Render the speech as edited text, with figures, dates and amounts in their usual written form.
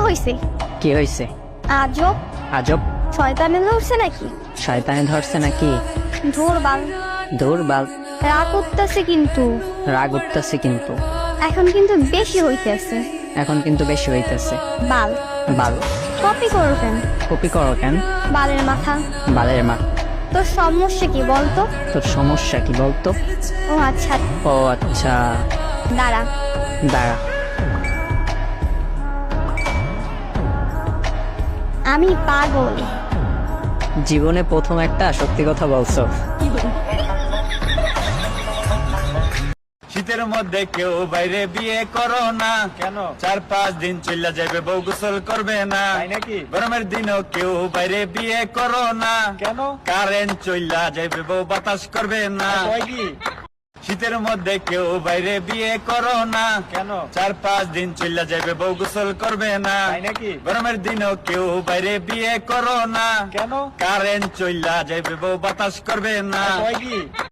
হইছে? কি হয়েছে? আজব, আজব? শয়তানে ধরছে নাকি? শয়তানে ধরছে নাকি? ধুর বাল, দূর বাল। রাগ উঠতেছে কিন্তু, রাগ উঠতেছে কিন্তু, এখন কিন্তু বেশি হইতেছে। এখন কিন্তু বেশি হইতেছে। বাল, বাল। কপি করো কেন? কপি করো কেন? বালের মাথা। বালের মা। তোর সমস্যা কি বলতো? তোর সমস্যা কি বলতো? ও আচ্ছা, ও আচ্ছা। দাঁড়া। দাঁড়া। আমি পাগল। জীবনে প্রথম একটা সত্যি কথা বলছো। শীতের মধ্যে কেউ বাইরে বিয়ে করো না। কেন? 4-5 দিন চলে যাবে, বউ গোসল করবে না। নাকি? গরমের দিনও কেউ বাইরে বিয়ে করো না। কেন? কারেন্ট চলে যাবে, বউ বাতাস করবে না। শীতের মধ্যে কেউ বাইরে বিয়ে করো না। কেন? 4-5 দিন চলে যাবে, বউ গোসল করবে না। নাকি? গরমের দিনও কেউ বাইরে বিয়ে করো না। কেন? কারেন্ট চলে যাবে, বউ বাতাস করবে না।